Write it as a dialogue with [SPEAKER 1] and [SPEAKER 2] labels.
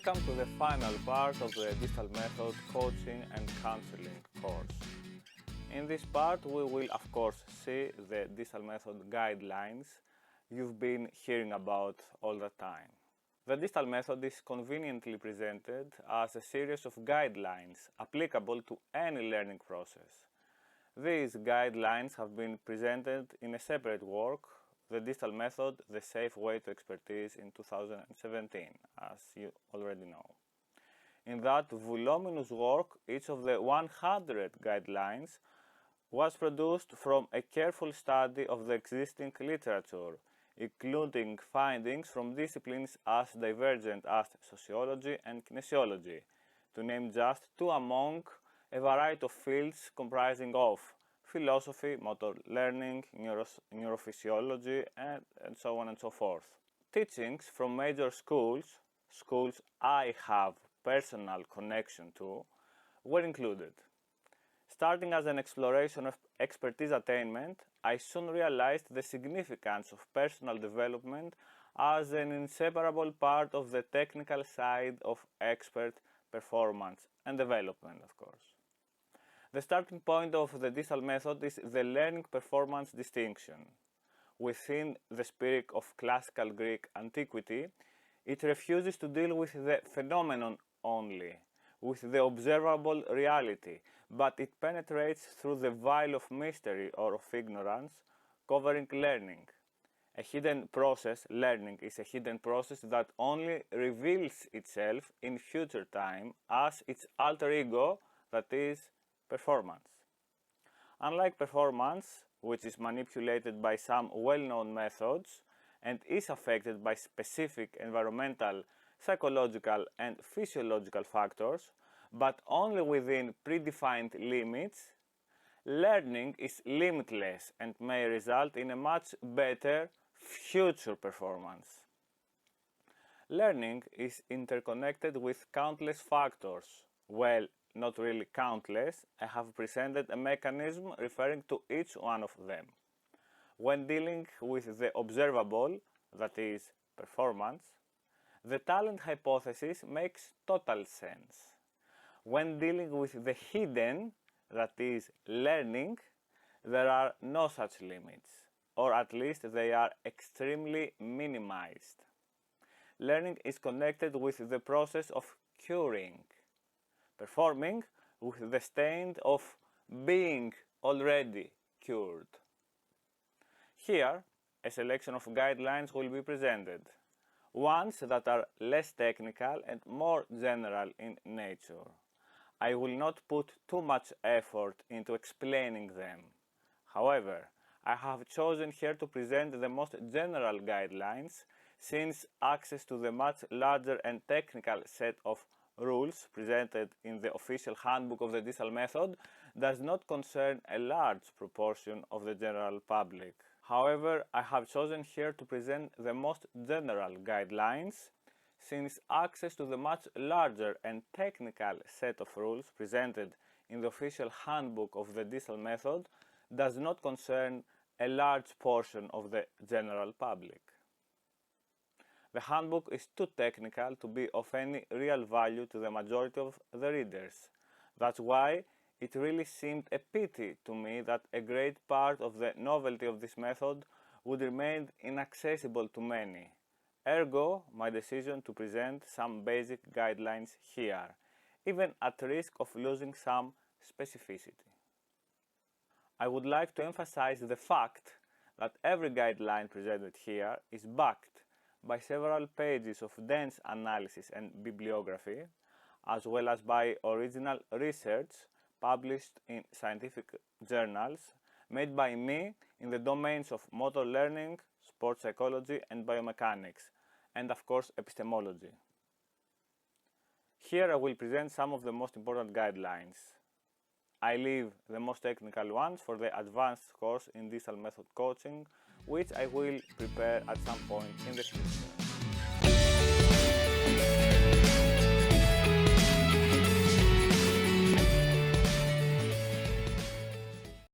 [SPEAKER 1] Welcome to the final part of the Digital Method Coaching and Counseling course. In this part we will of course see the Digital Method guidelines you've been hearing about all the time. The Digital Method is conveniently presented as a series of guidelines applicable to any learning process. These guidelines have been presented in a separate work, The Digital Method, The Safe Way to Expertise in 2017, as you already know. In that voluminous work, each of the 100 guidelines was produced from a careful study of the existing literature, including findings from disciplines as divergent as sociology and kinesiology, to name just two among a variety of fields comprising of philosophy, motor learning, neurophysiology, and so on and so forth. Teachings from major schools I have personal connection to, were included. Starting as an exploration of expertise attainment, I soon realized the significance of personal development as an inseparable part of the technical side of expert performance and development, of course. The starting point of the Digital Method is the learning performance distinction. Within the spirit of classical Greek antiquity, it refuses to deal with the phenomenon only, with the observable reality, but it penetrates through the veil of mystery or of ignorance, covering learning. A hidden process, learning, is a hidden process that only reveals itself in future time as its alter ego, that is, performance. Unlike performance, which is manipulated by some well-known methods and is affected by specific environmental, psychological and physiological factors, but only within predefined limits, learning is limitless and may result in a much better future performance. Learning is interconnected with countless factors. Well, not really countless, I have presented a mechanism referring to each one of them. When dealing with the observable, that is, performance, the talent hypothesis makes total sense. When dealing with the hidden, that is, learning, there are no such limits, or at least they are extremely minimized. Learning is connected with the process of curing, performing with the state of being already cured. Here, a selection of guidelines will be presented, ones that are less technical and more general in nature. I will not put too much effort into explaining them. However, I have chosen here to present the most general guidelines, since access to the much larger and technical set of rules presented in the official handbook of the Digital Method does not concern a large proportion of the general public. However, I have chosen here to present the most general guidelines, since access to the much larger and technical set of rules presented in the official handbook of the Digital Method does not concern a large portion of the general public. The handbook is too technical to be of any real value to the majority of the readers. That's why it really seemed a pity to me that a great part of the novelty of this method would remain inaccessible to many. Ergo, my decision to present some basic guidelines here, even at risk of losing some specificity. I would like to emphasize the fact that every guideline presented here is backed by several pages of dense analysis and bibliography, as well as by original research published in scientific journals made by me in the domains of motor learning, sports psychology and biomechanics, and of course epistemology. Here I will present some of the most important guidelines. I leave the most technical ones for the advanced course in Digital Method Coaching, which I will prepare at some point in the future.